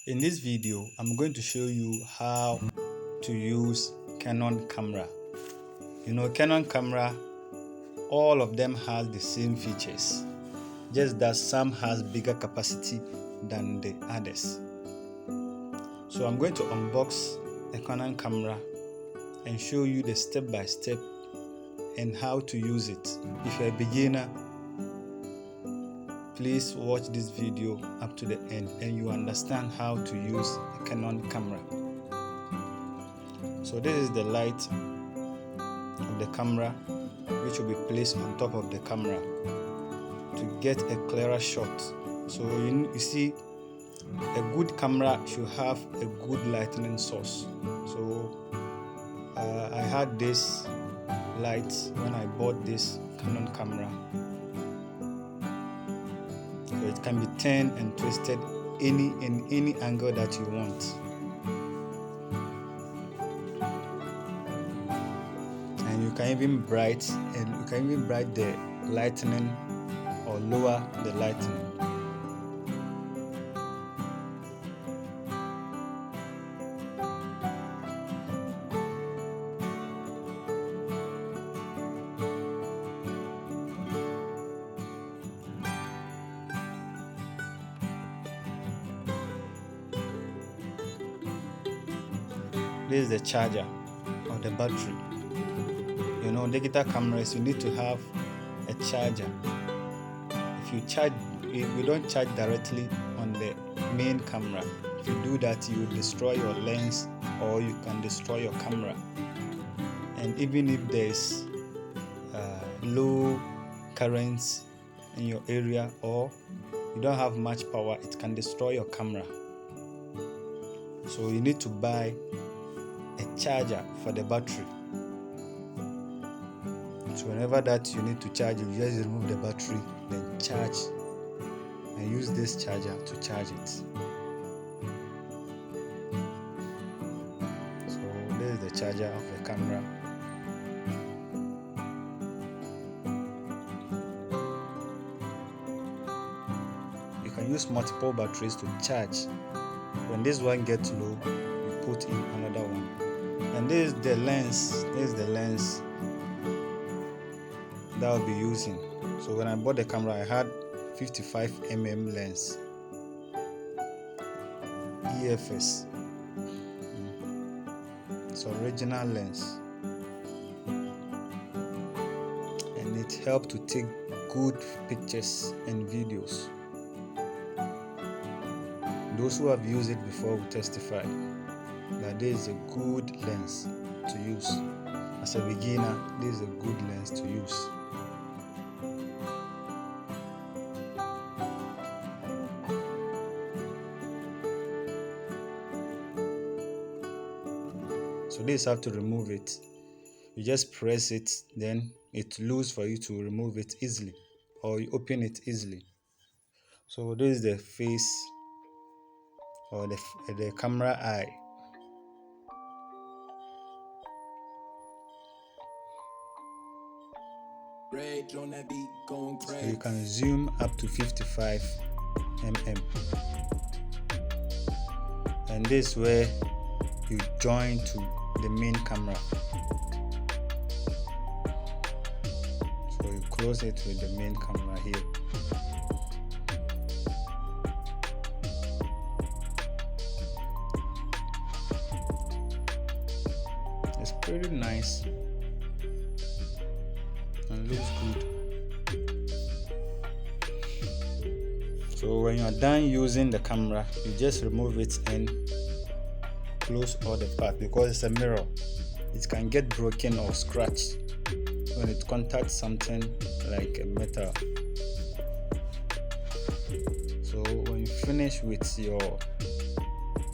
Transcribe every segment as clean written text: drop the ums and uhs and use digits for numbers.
In this video, I'm going to show you how to use Canon camera. Canon camera, all of them have the same features, just that some has bigger capacity than the others. So I'm going to unbox a Canon camera and show you the step-by-step and how to use it. If you're a beginner, please watch this video up to the end and you understand how to use a Canon camera. So this is the light of the camera, which will be placed on top of the camera to get a clearer shot. So you see, a good camera should have a good lighting source. So I had this light when I bought this Canon camera. So it can be turned and twisted in any angle that you want. And you can even bright the lightning or lower the lightning. This is the charger of the battery. Digital cameras, you need to have a charger. If you don't charge directly on the main camera, if you do that, you will destroy your lens or you can destroy your camera. And even if there's low currents in your area or you don't have much power, it can destroy your camera. So you need to buy a charger for the battery. So whenever that you need to charge, you just remove the battery, then charge and use this charger to charge it. So this is the charger of the camera. You can use multiple batteries to charge. When this one gets low, you put in another one. And this is the lens. That I'll be using. So when I bought the camera, I had 55mm lens, EOS. It's original lens, and it helped to take good pictures and videos. Those who have used it before will testify that this is a good lens to use. As a beginner, this is a good lens to use. So this, how to remove it. You just press it, then it's loose for you to remove it easily, or you open it easily. So this is the face or the camera eye. So you can zoom up to 55mm, and this is where you join to the main camera. So you close it with the main camera here. It's pretty nice and looks good. So when you are done using the camera, you just remove it and close all the parts, because it's a mirror. It can get broken or scratched when it contacts something like a metal. So when you finish with your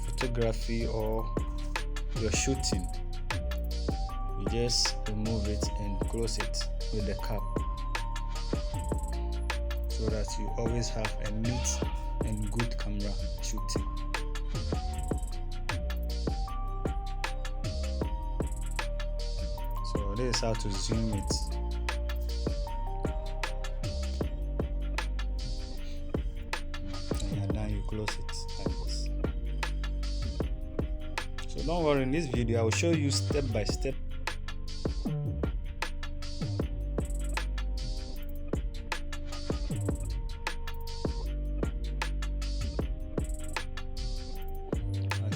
photography or your shooting, you just remove it and close it with the cap, so that you always have a neat and good camera shooting. So this is how to zoom it. And then you close it like this. don't worry, in this video I will show you step by step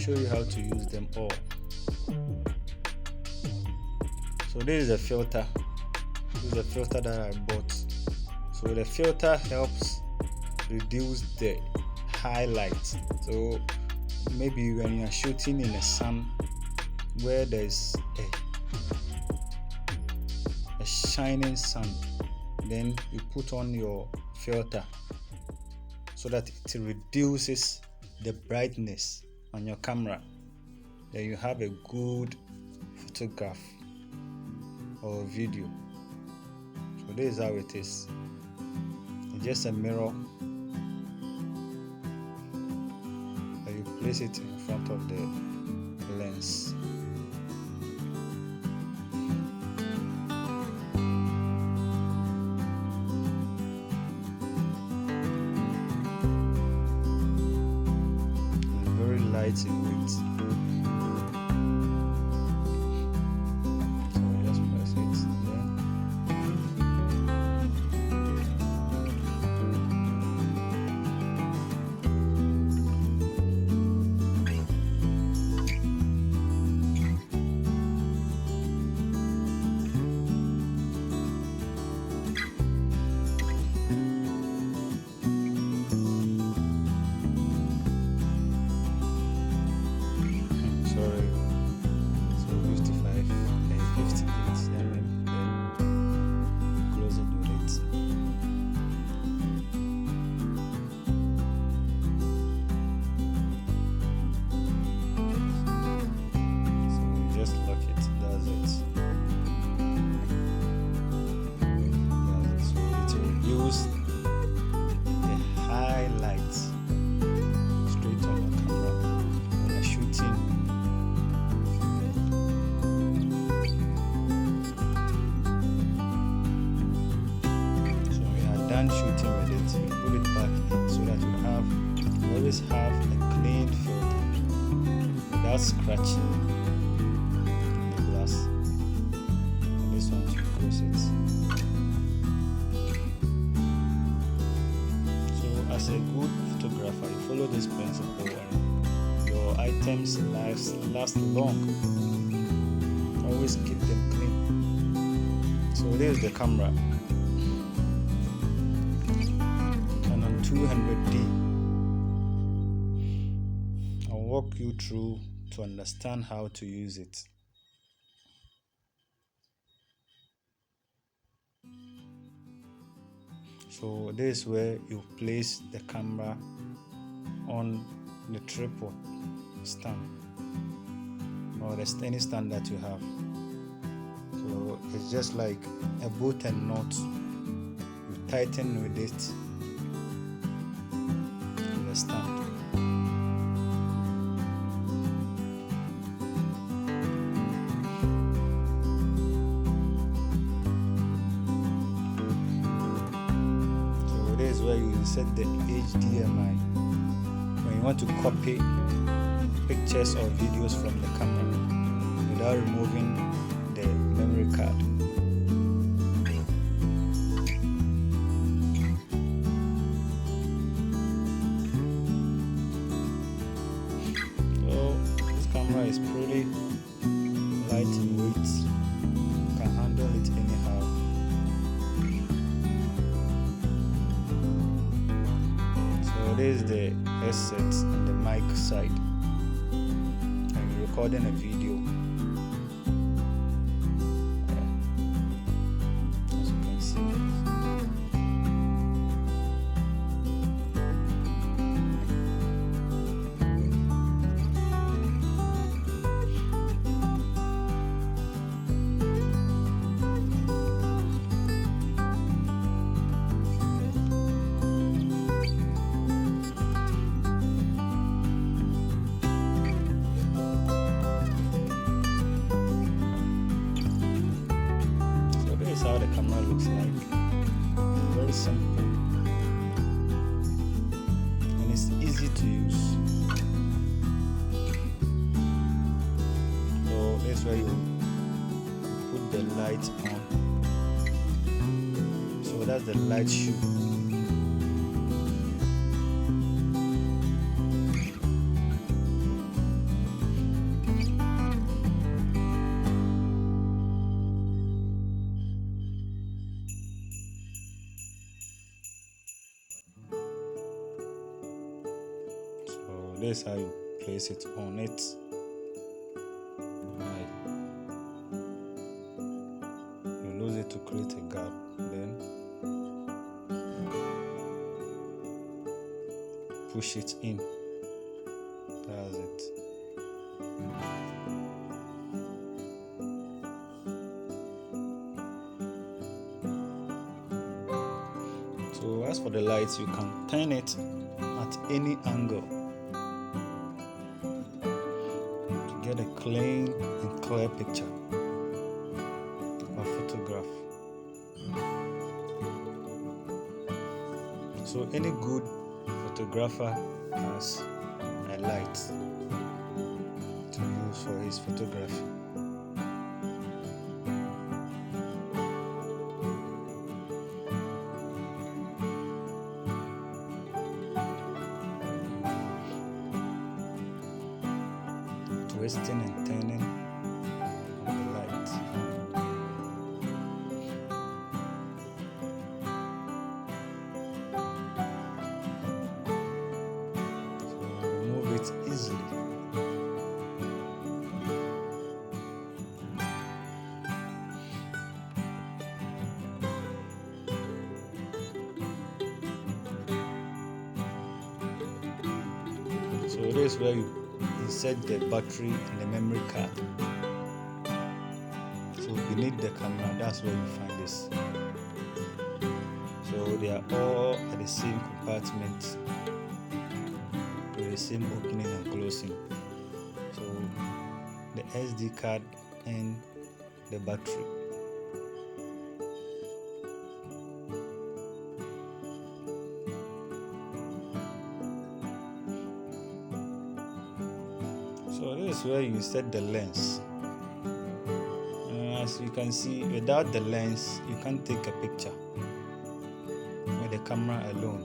show you how to use them all. So this is a filter. This is a filter that I bought. So the filter helps reduce the highlight. So maybe when you are shooting in the sun where there's a shining sun, then you put on your filter so that it reduces the brightness on your camera, then you have a good photograph or video. So this is how it is. It's just a mirror and you place it in front of the lens. Light in weight. So just press it there. Shooting with it, you put it back in so that you always have a clean filter without scratching the glass. And this one you close it. So as a good photographer, you follow this principle and your items last long. Always keep them clean. So this is the camera. 200D. I'll walk you through to understand how to use it. So this is where you place the camera on the tripod stand or any stand that you have. So it's just like a bolt and nut. You tighten with it. Stand. So this is where you set the HDMI when you want to copy pictures or videos from the camera without removing the memory card. Is pretty light in weight, you can handle it anyhow. So this is the headset and the mic side. I'm recording a video. As you can see. How the camera looks like. Very simple and it's easy to use. is where you put the light on. So that's the light shoe. So this is how you place it on it. You lose it to create a gap, then push it in. That's it. So as for the lights, you can turn it at any angle to get a clean and clear picture or photograph. So any good photographer has a light to use for his photography. Twisting and turning of the light. So remove it easily. So this is where you insert the battery and the memory card. So beneath the camera, that's where you find this. So they are all at the same compartment with the same opening and closing. So the SD card and the battery. So this is where you insert the lens. As you can see, without the lens, you can't take a picture with the camera alone.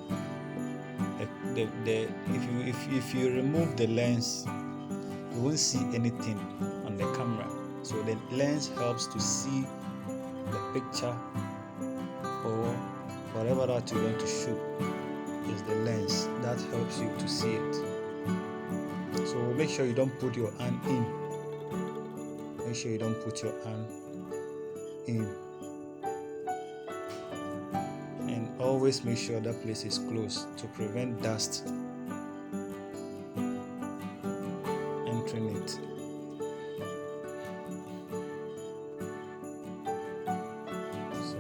If you remove the lens, you won't see anything on the camera. So the lens helps to see the picture or whatever that you want to shoot. Is the lens that helps you to see it. So make sure you don't put your hand in. Make sure you don't put your hand in. And always make sure that place is closed to prevent dust entering it. So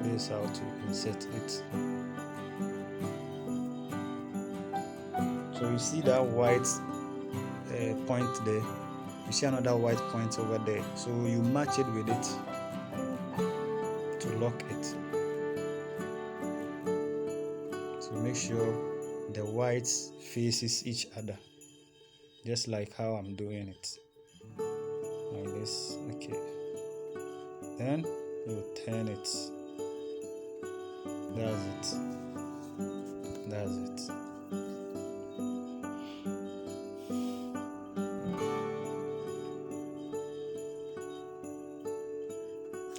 this is how to insert it. So you see that white point there, you see another white point over there, so you match it with it to lock it. So make sure the whites faces each other, just like how I'm doing it like this. Okay, then you turn it. That's it. That's it.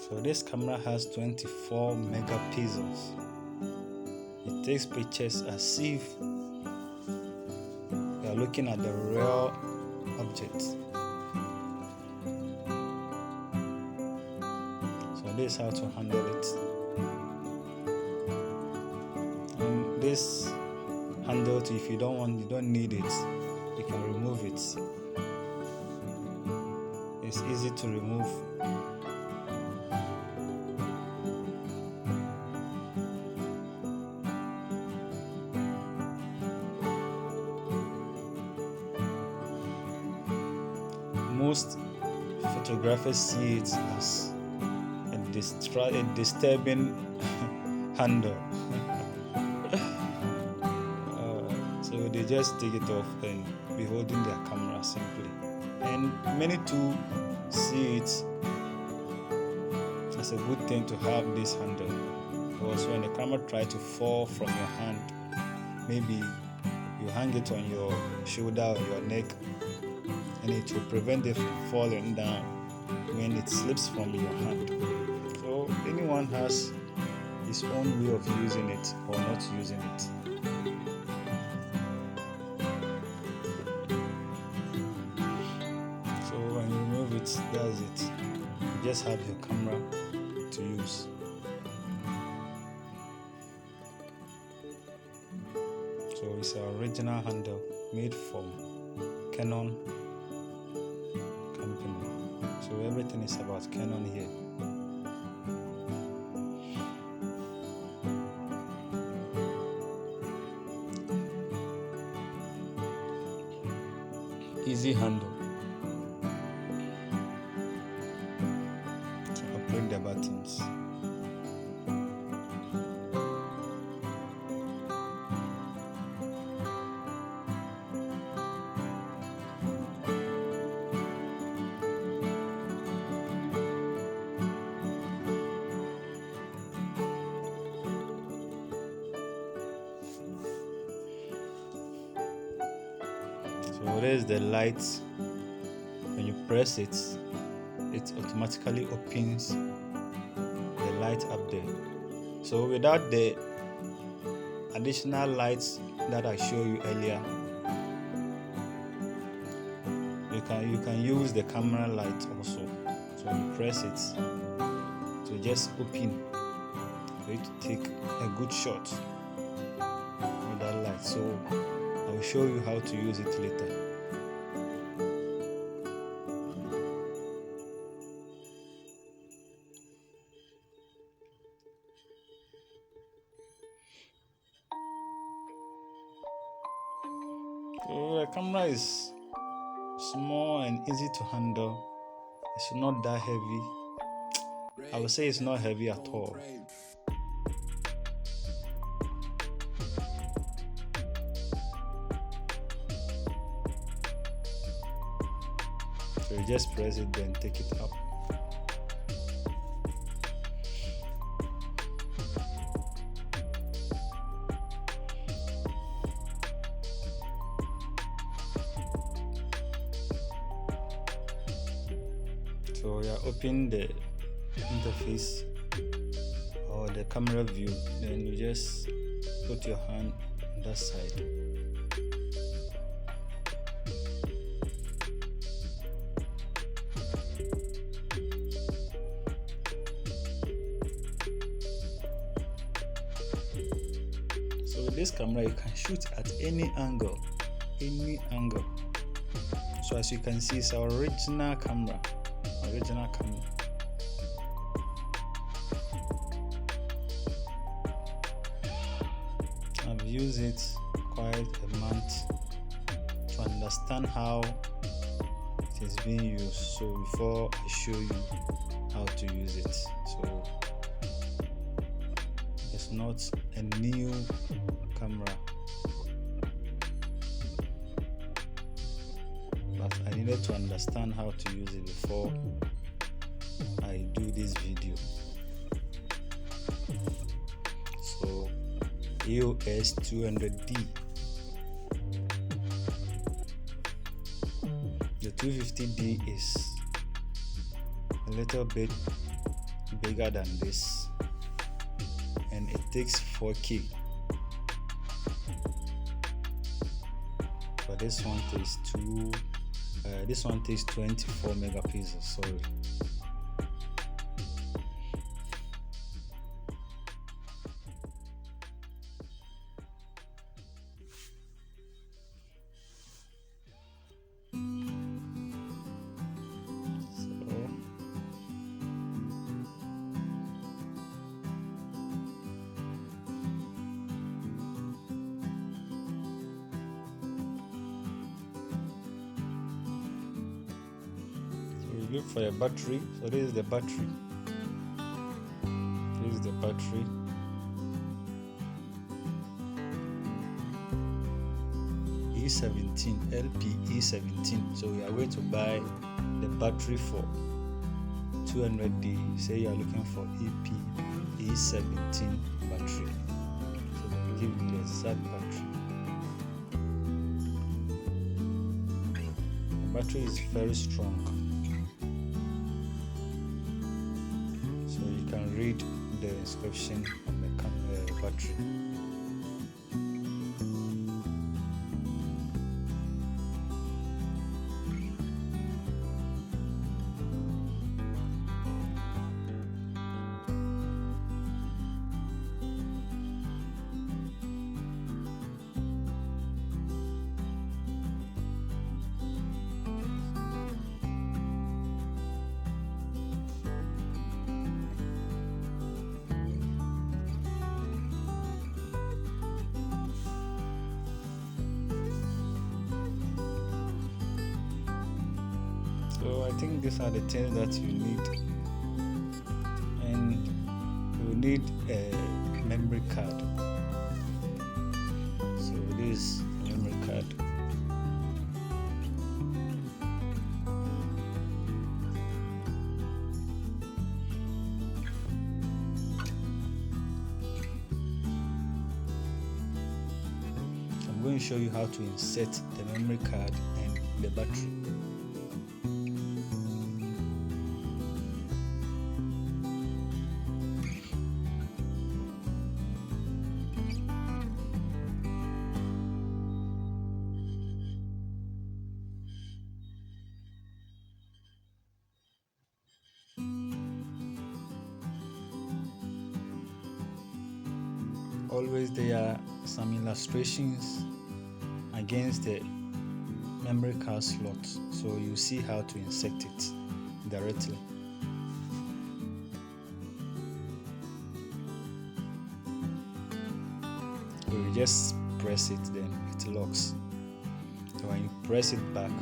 So this camera has 24 megapixels. It takes pictures as if you are looking at the real object. So this is how to handle it. And this handle, if you don't need it, you can remove it. It's easy to remove. Most photographers see it as a disturbing handle. So they just take it off and be holding their camera simply. And many too see it as a good thing to have this handle, because when the camera tries to fall from your hand, maybe you hang it on your shoulder or your neck, and it will prevent it from falling down when it slips from your hand. So anyone has his own way of using it or not using it. So when you remove it, that's it. You just have your camera to use. So it's our original handle made from Canon company. So everything is about Canon here. Easy handle to operate the buttons. So there's the light. When you press it, it automatically opens the light up there. So without the additional lights that I showed you earlier, you can use the camera light also. So you press it to just open for you to take a good shot with that light. So I will show you how to use it later. So the camera is small and easy to handle. It's not that heavy. I would say it's not heavy at all. So you just press it, then take it up. So you are opening the interface or the camera view, then you just put your hand on that side. So with this camera you can shoot at any angle. So as you can see, it's our original camera. I've used it quite a month to understand how it is being used. So before I show you how to use it, so it's not a new camera, but I needed to understand how to use it before I do this video. So EOS 200D. The 250D is a little bit bigger than this, and it takes 4K. But this one takes 24 megapixels. Sorry. Look for your battery. So this is the battery. LPE17. So we are going to buy the battery for 200D. Say you are looking for EPE17 battery. So they will give you the exact battery. The battery is very strong, so you can read the inscription on the battery. So I think these are the things that you need, and you need a memory card. So this is a memory card. I'm going to show you how to insert the memory card and the battery. Always there are some illustrations against the memory card slot, so you see how to insert it directly. So you just press it, then it locks. So when you press it back,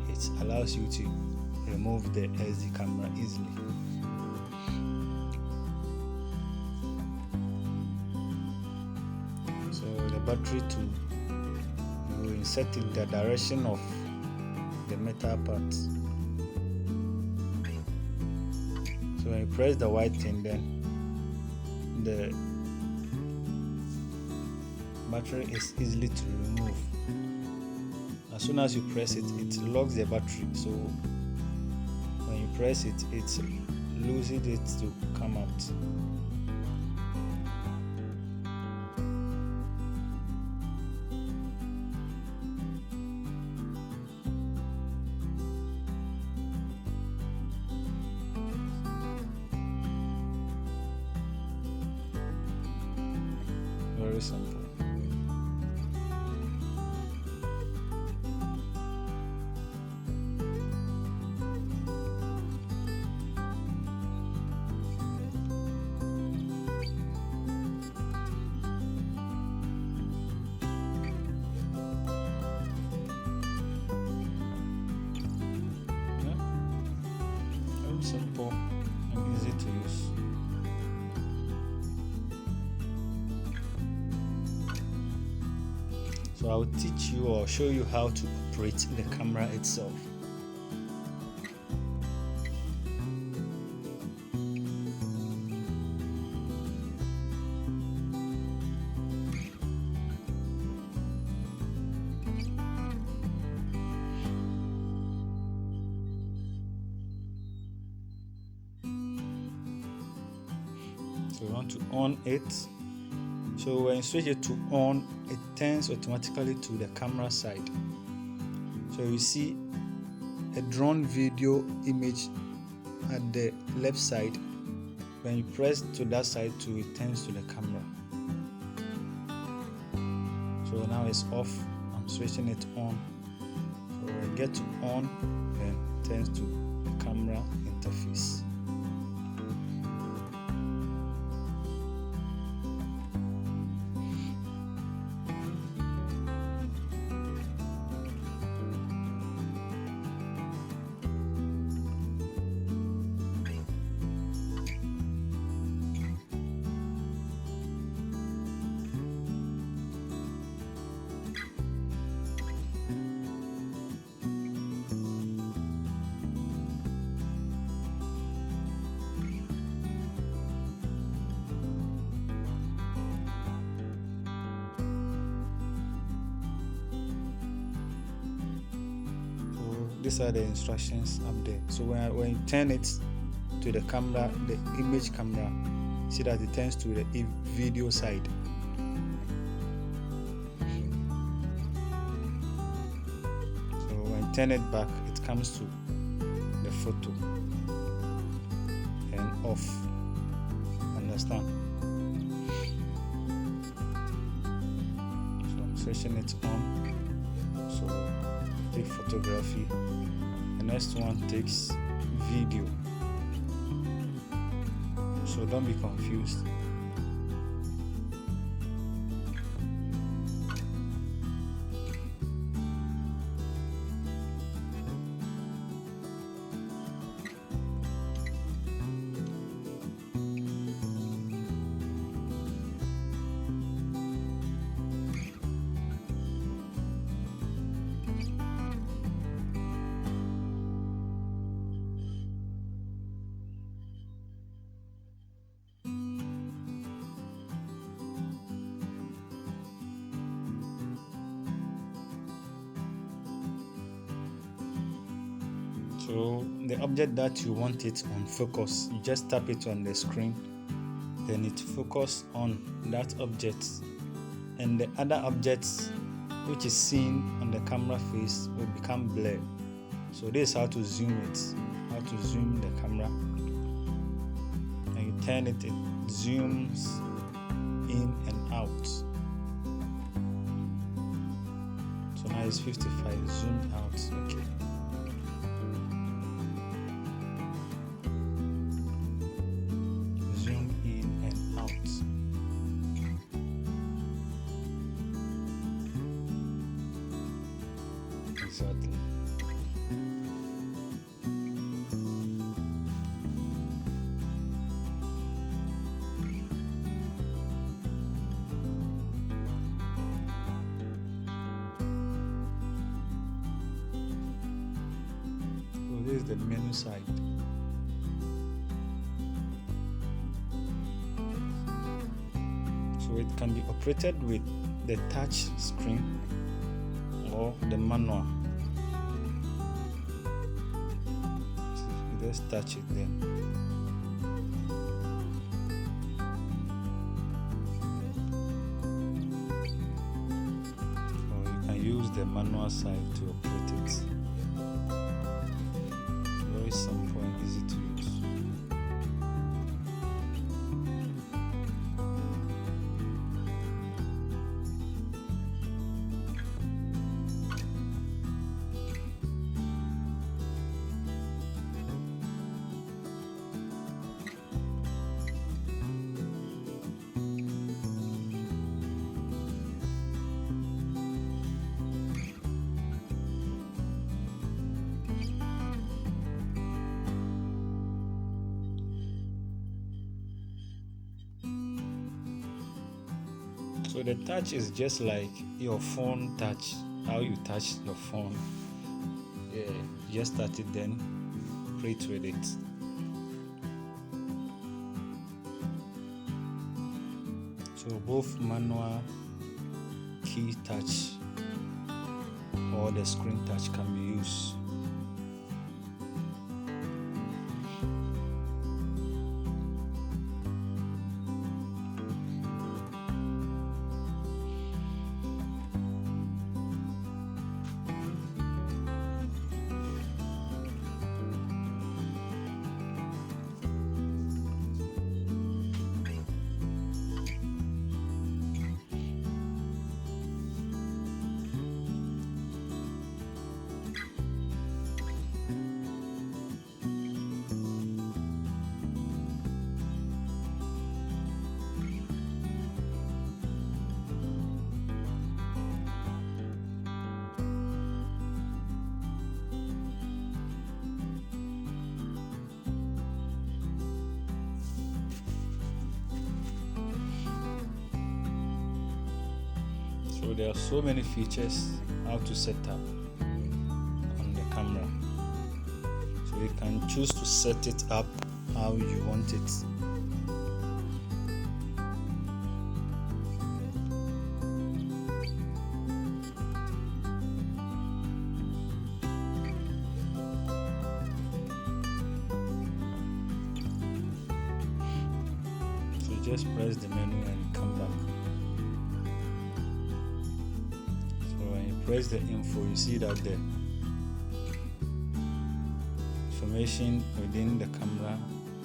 it allows you to remove the SD camera easily. So the battery too, you insert in the direction of the metal part. So when you press the white thing, then the battery is easily to remove. As soon as you press it, it locks the battery. So when you press it, it loses it to come out. Very simple. Very simple and easy to use. So I will teach you or show you how to operate the camera itself. So you want to on it. So when you switch it to on, it turns automatically to the camera side. So you see a drone video image at the left side. When you press to that side too, it turns to the camera. So now it's off. I'm switching it on. So when I get to on, then it turns to the camera interface. these are the instructions up there. So when you turn it to the camera, the image camera, see that it turns to the video side. So when you turn it back, it comes to the photo and off. Understand? So I'm switching it on. So take photography. The next one takes video. So don't be confused. So the object that you want it on focus, you just tap it on the screen, then it focus on that object, and the other objects which is seen on the camera face will become blurred. So this is how to zoom it, how to zoom the camera, and you turn it, it zooms in and out. So now it's 55, zoomed out. Okay. Zoom in and out. Exactly. So this is the menu side. So it can be operated with the touch screen or the manual. So you just touch it then. Or you can use the manual side to operate it. Very simple and easy to use. So the touch is just like your phone touch, how you touch your phone. Yeah, you just start it, then operate with it. So both manual key touch or the screen touch can be used. So there are so many features how to set up on the camera. So you can choose to set it up how you want it. just press the menu and come back. So when you press the info, you see that the information within the camera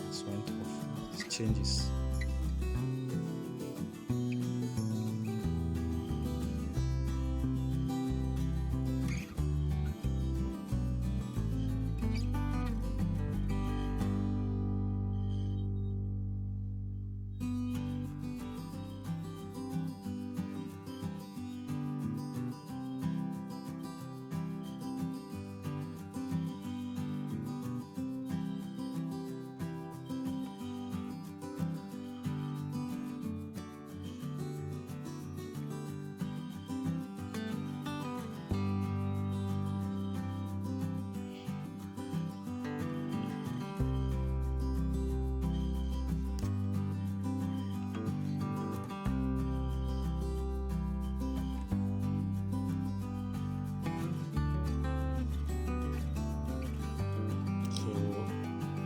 is went off. It changes.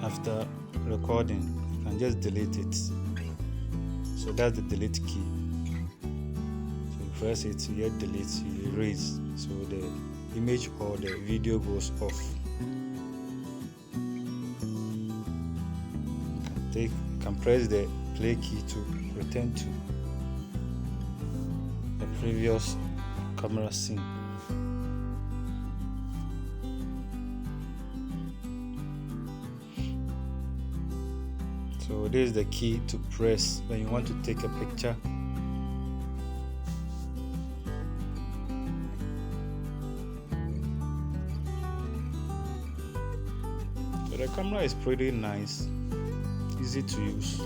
After recording, you can just delete it. So that's the delete key. So you press it, you get delete, you erase, so the image or the video goes off. You can press the play key to return to the previous camera scene. So this is the key to press when you want to take a picture. So the camera is pretty nice, easy to use.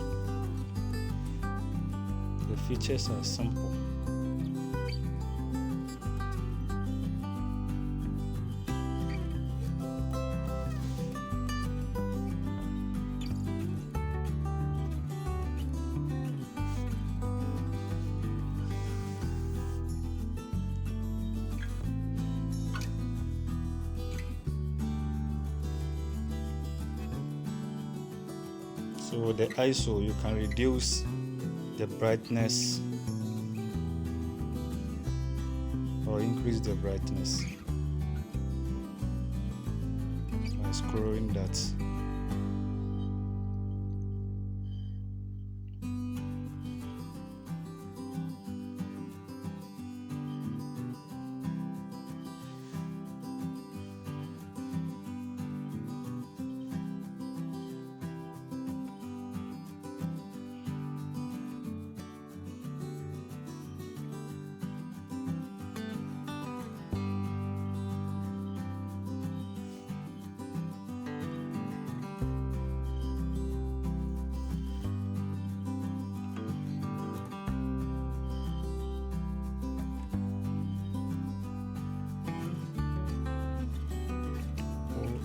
The features are simple. So the ISO, you can reduce the brightness or increase the brightness by scrolling that.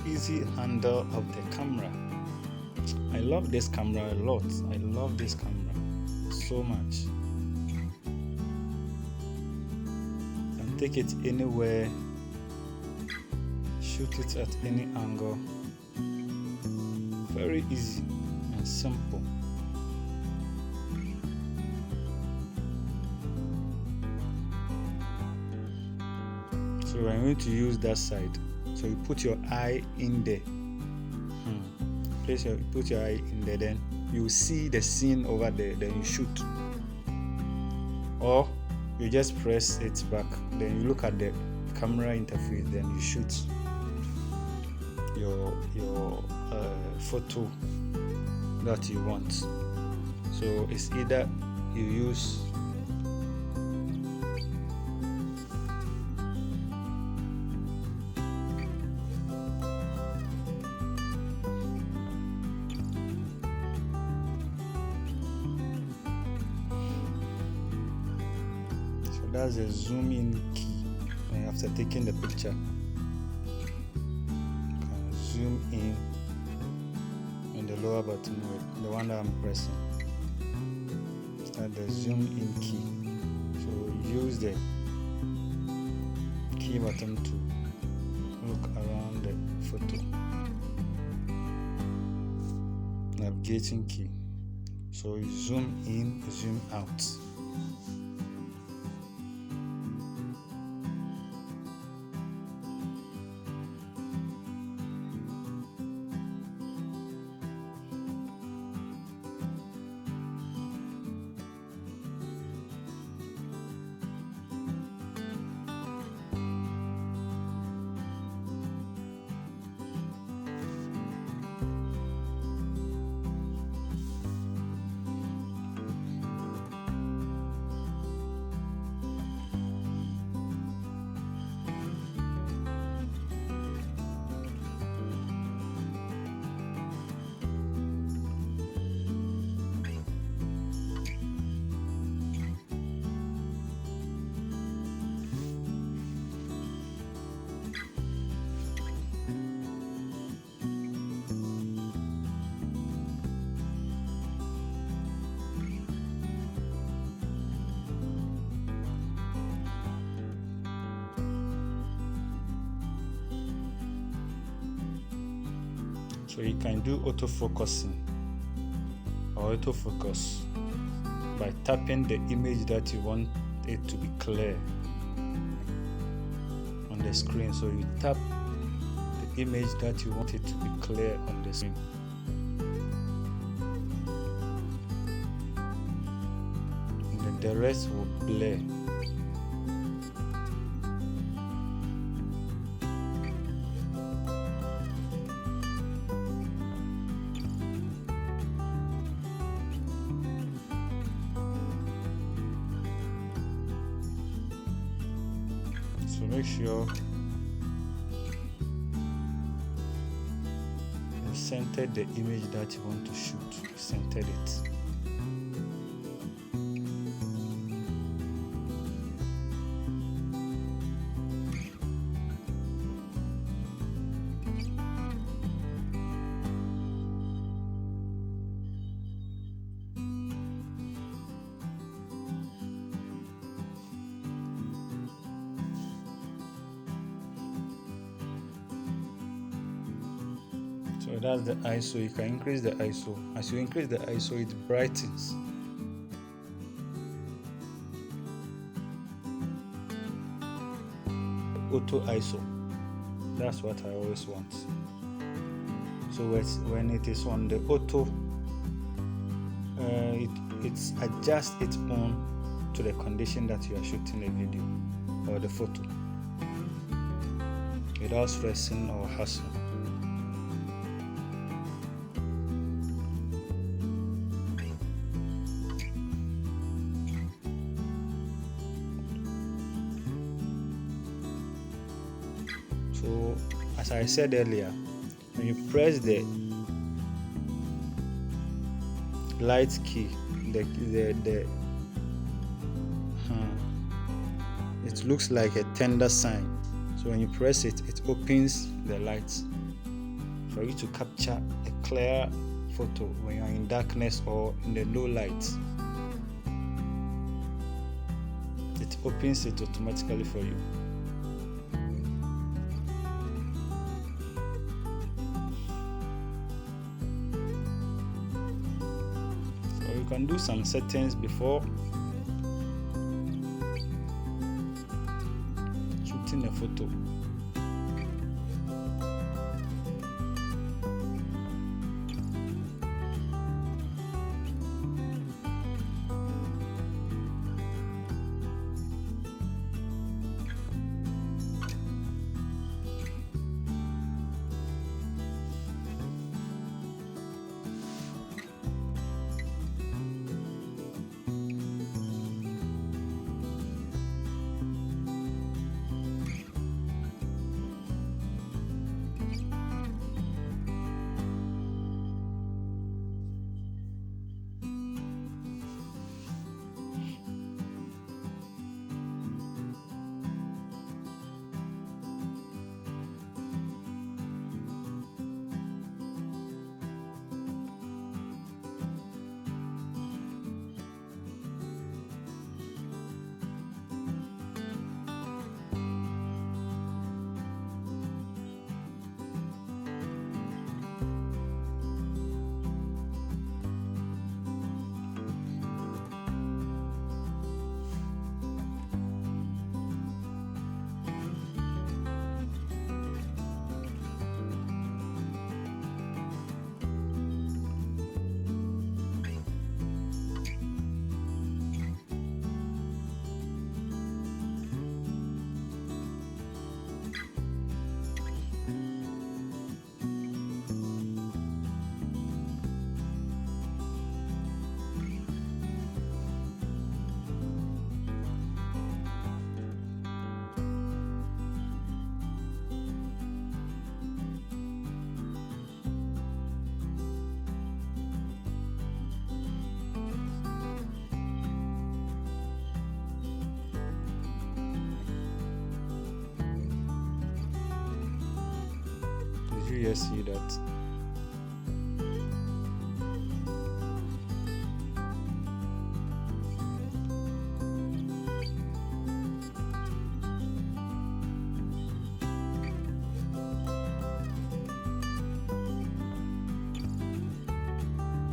Easy handle of the camera. I love this camera a lot. I love this camera so much. You can take it anywhere, shoot it at any angle. Very easy and simple. So I'm going to use that side. So you put your eye in there. Put your eye in there, then you see the scene over there, then you shoot. Or you just press it back, then you look at the camera interface, then you shoot your photo that you want. So it's either you use that's a zoom in key. And after taking the picture, you can zoom in the lower button, the one that I'm pressing. That's the zoom in key. So use the key button to look around the photo. Navigating key. So you zoom in, zoom out. So you can do autofocusing or autofocus by tapping the image that you want it to be clear on the screen. So you tap the image that you want it to be clear on the screen. And then the rest will blur. So make sure you centered the image that you want to shoot. You centered it. So that's the ISO. You can increase the ISO. As you increase the ISO, it brightens. Auto ISO. That's what I always want. So when it is on the auto, it adjusts its own to the condition that you are shooting a video or the photo without stressing or hassle. So as I said earlier, when you press the light key, it looks like a tender sign. So when you press it, it opens the lights for you to capture a clear photo when you're in darkness or in the low light. It opens it automatically for you. So you can do some settings before shooting a photo. Do you see that?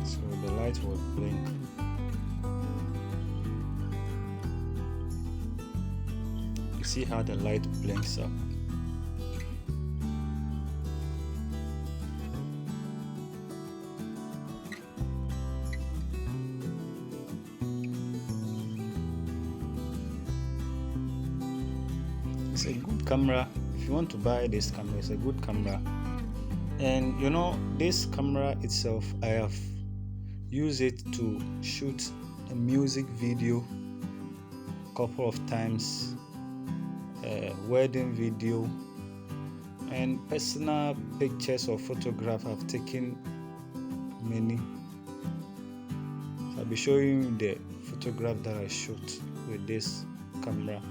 So the light will blink. You see how the light blinks up. It's a good camera. If you want to buy this camera, it's a good camera. And you know, this camera itself, I have used it to shoot a music video a couple of times, wedding video, and personal pictures or photographs. I've taken many. So I'll be showing you the photograph that I shot with this camera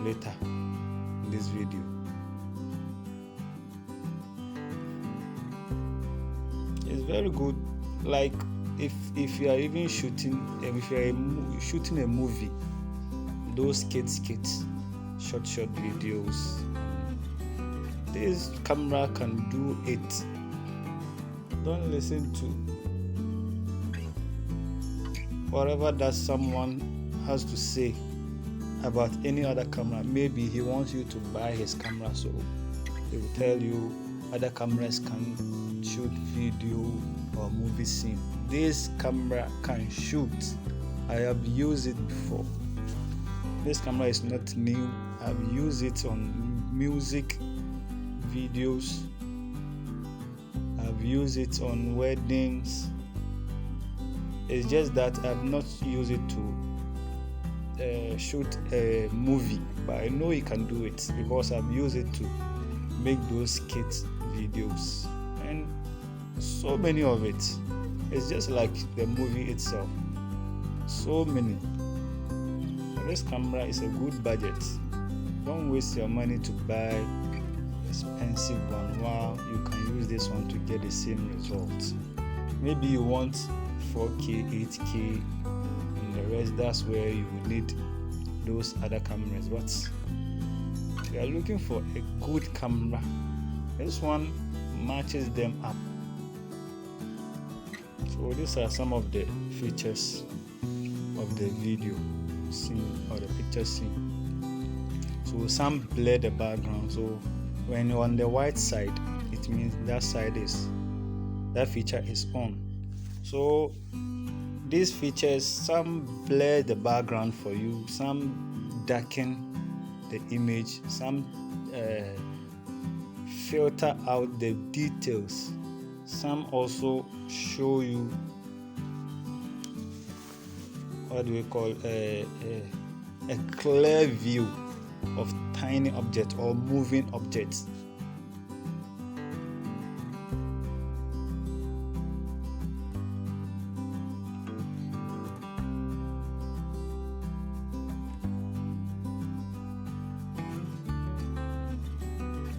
later in this video. It's very good. Like if you are even shooting, if you are shooting a movie, those skits, short videos, this camera can do it. Don't listen to whatever that someone has to say about any other camera. Maybe he wants you to buy his camera, so he will tell you other cameras can shoot video or movie scene. This camera can shoot. I have used it before. This camera is not new. I've used it on music videos. I've used it on weddings. It's just that I've not used it to shoot a movie, but I know you can do it because I've used it to make those skits videos, and so many of it. It's just like the movie itself. So many. This camera is a good budget. Don't waste your money to buy expensive one while you can use this one to get the same results. Maybe you want 4K, 8K, and the rest, that's where you will need those other cameras. But if you are looking for a good camera, this one matches them up. So these are some of the features of the video scene or the picture scene. So some blur the background. So when you're on the white side, it means that feature is on. So these features, some blur the background for you, some darken the image, some filter out the details, some also show you what do we call a clear view of tiny objects or moving objects.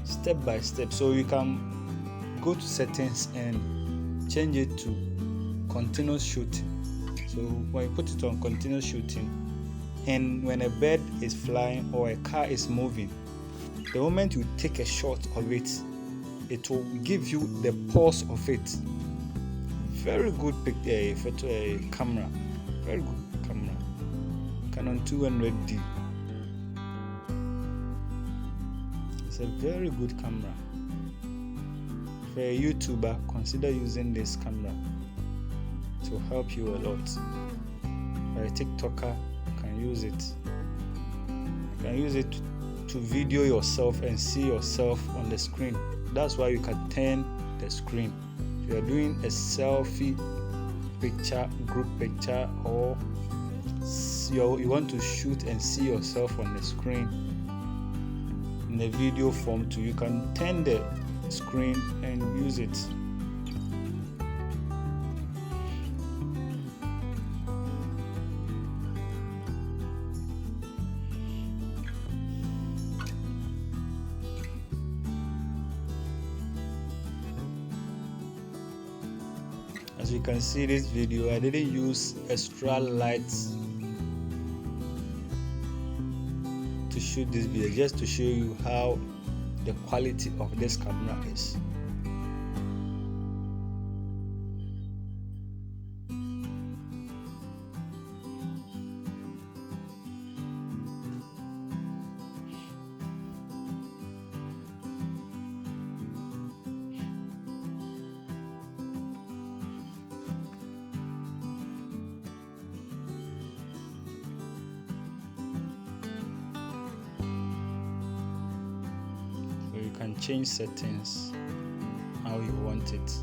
Step by step, so you can go to settings and change it to continuous shooting. So when you put it on continuous shooting, and when a bird is flying or a car is moving, the moment you take a shot of it, it will give you the pulse of it. Very good photo camera, very good camera, Canon 200D. It's a very good camera. For a YouTuber, consider using this camera to help you a lot. For a TikToker, you can use it. You can use it to video yourself and see yourself on the screen. That's why you can turn the screen. If you are doing a selfie picture, group picture, or you want to shoot and see yourself on the screen in a video form too, you can turn the screen and use it. As you can see this video, I didn't use extra lights to shoot this video, just to show you how the quality of this camera is. So you can change settings how you want it.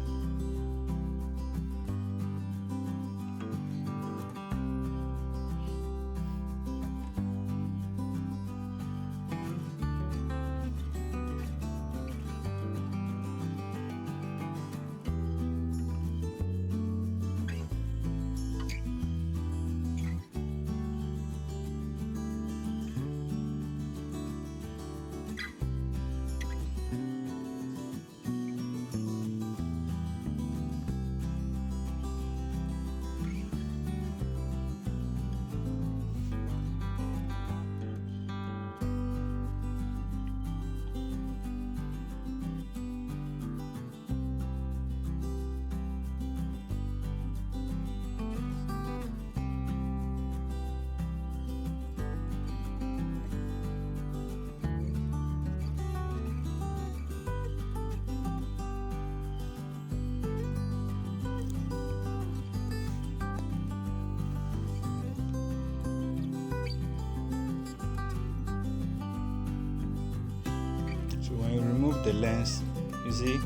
So when you remove the lens, you see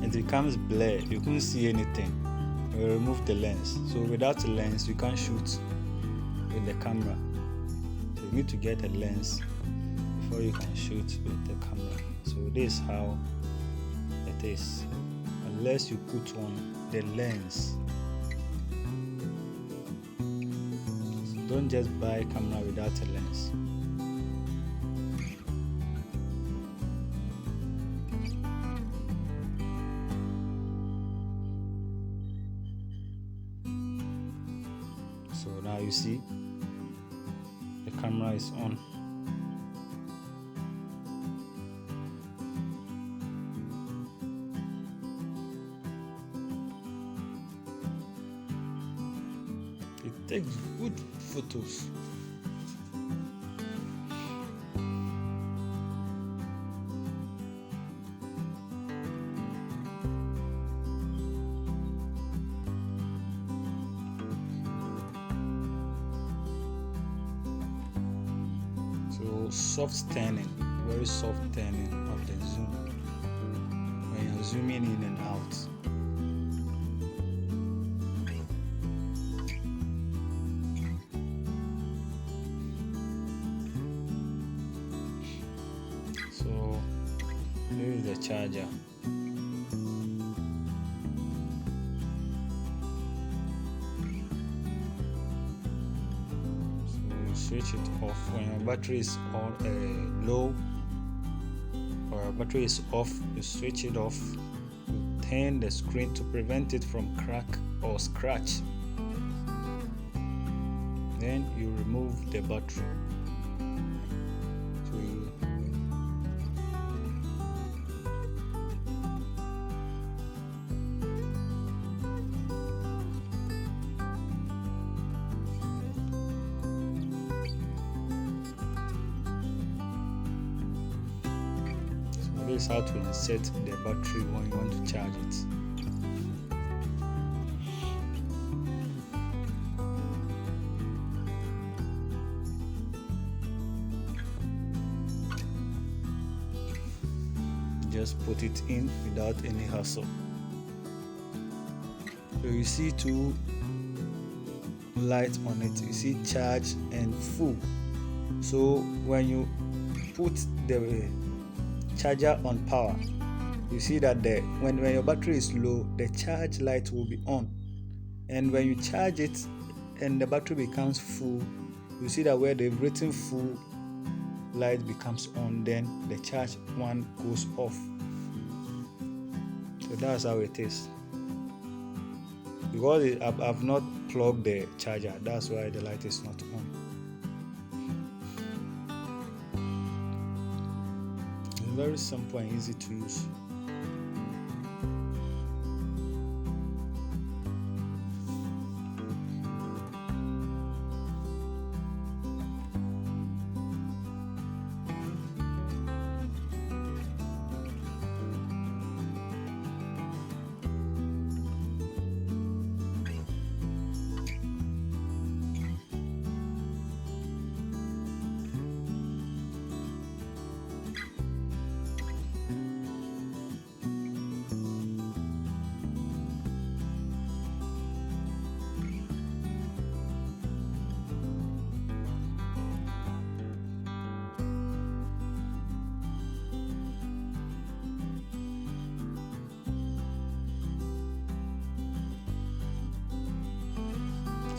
it becomes blurred. You couldn't see anything when you remove the lens. So without a lens, you can't shoot with the camera. So you need to get a lens before you can shoot with the camera. So this is how it is. Unless you put on the lens. So don't just buy a camera without a lens. So now you see the camera is on. It takes good photos. So soft turning, very soft turning of the zoom when you're zooming in and out. So here is the charger. Switch it off when your battery is on low, or your battery is off. You switch it off. You turn the screen to prevent it from crack or scratch. Then you remove the battery. This is how to insert the battery when you want to charge it. Just put it in without any hassle. So you see two lights on it. You see charge and full. So when you put the charger on power, you see that when your battery is low, the charge light will be on, and when you charge it and the battery becomes full, you see that where they've written full, light becomes on, then the charge one goes off. So that's how it is. because I've not plugged the charger, that's why the light is not on. It's very simple and easy to use.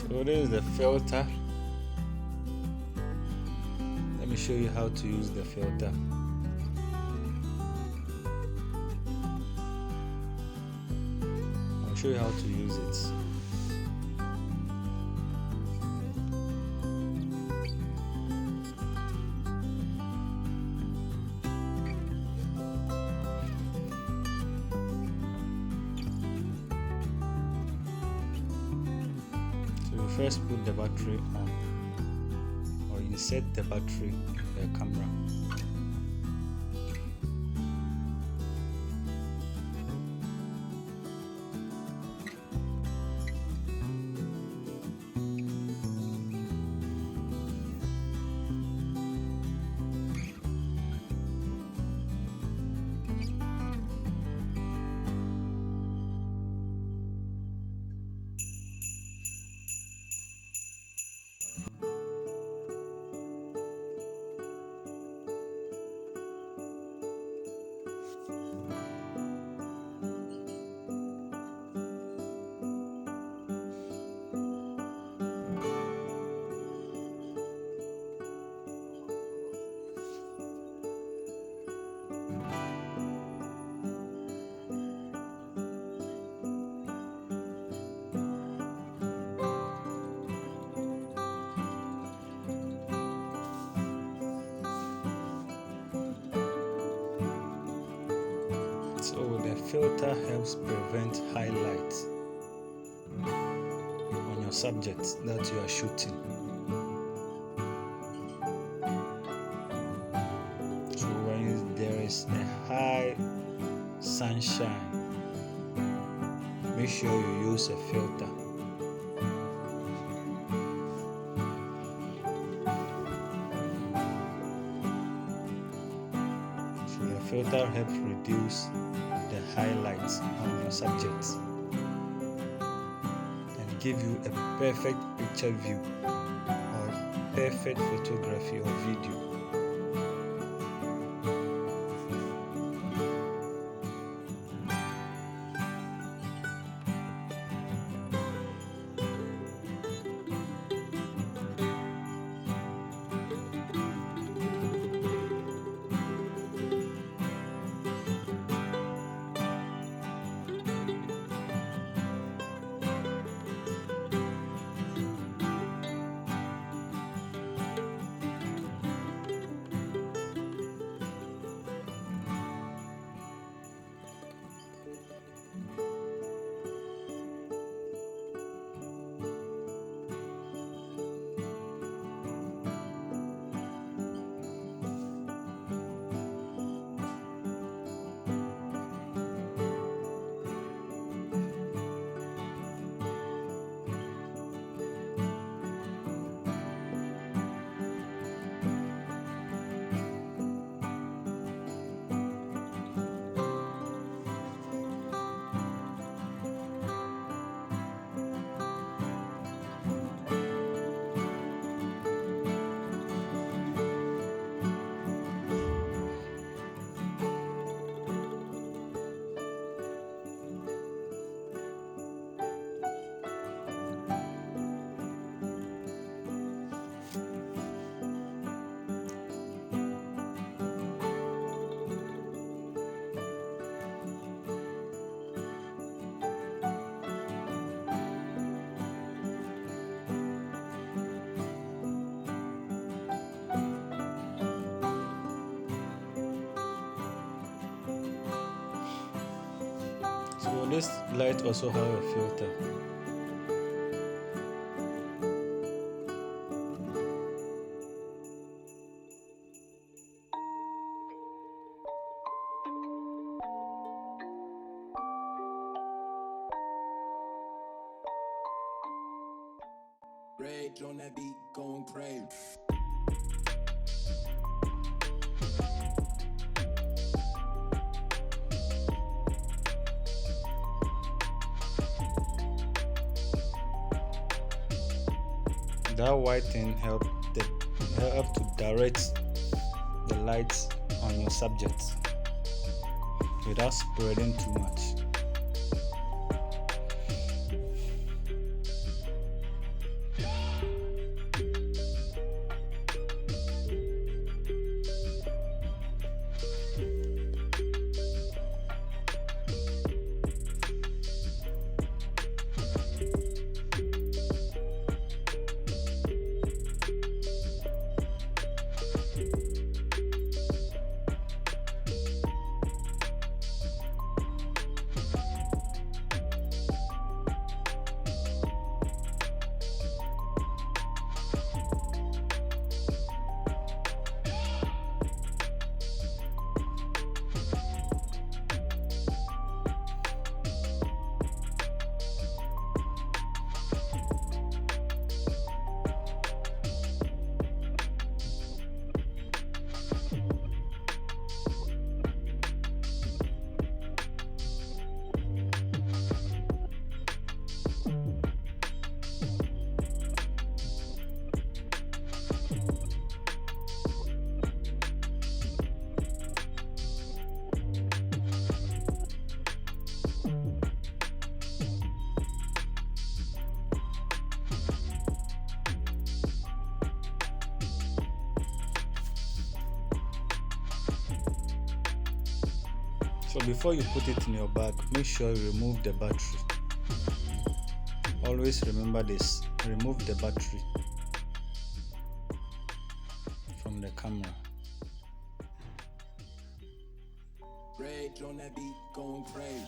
So this is the filter. Let me show you how to use the filter. I'll show you how to use it. First put the battery on, or insert the battery in the camera. So the filter helps prevent highlights on your subject that you are shooting. So when there is a high sunshine, make sure you use a filter. So the filter helps reduce the highlights on your subjects and give you a perfect picture view or perfect photography or video. So this light also have a filter. Rage on that beat, going crazy. That white thing help to direct the lights on your subject without spreading too much. So before you put it in your bag, make sure you remove the battery. Always remember this, remove the battery from the camera. Rage on that beat, going crazy.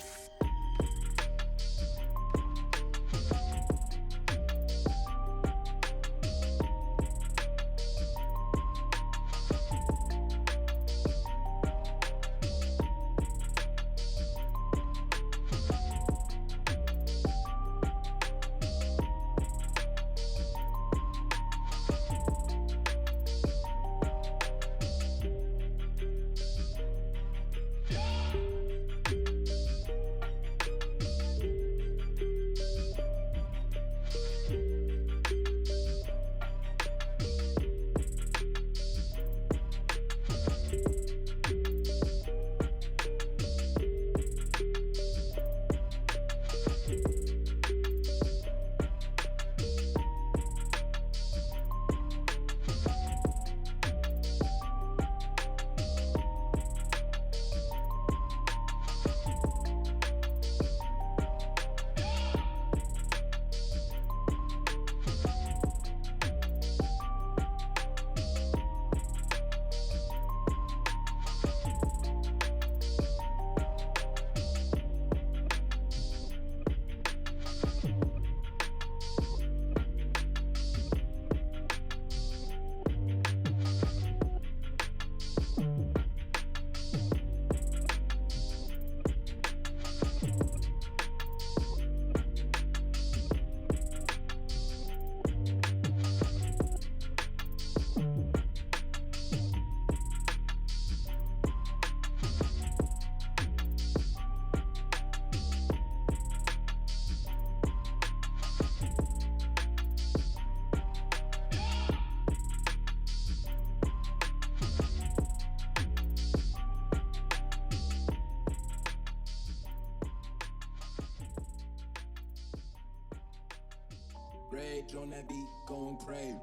Rage on that beat, going crazy.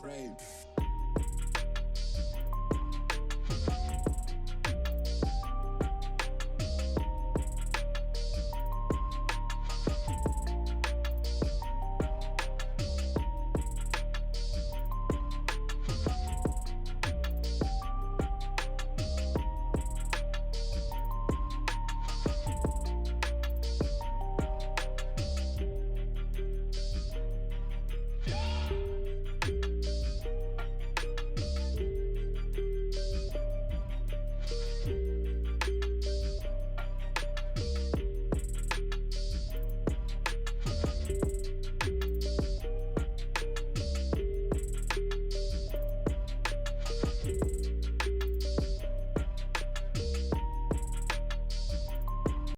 Ray.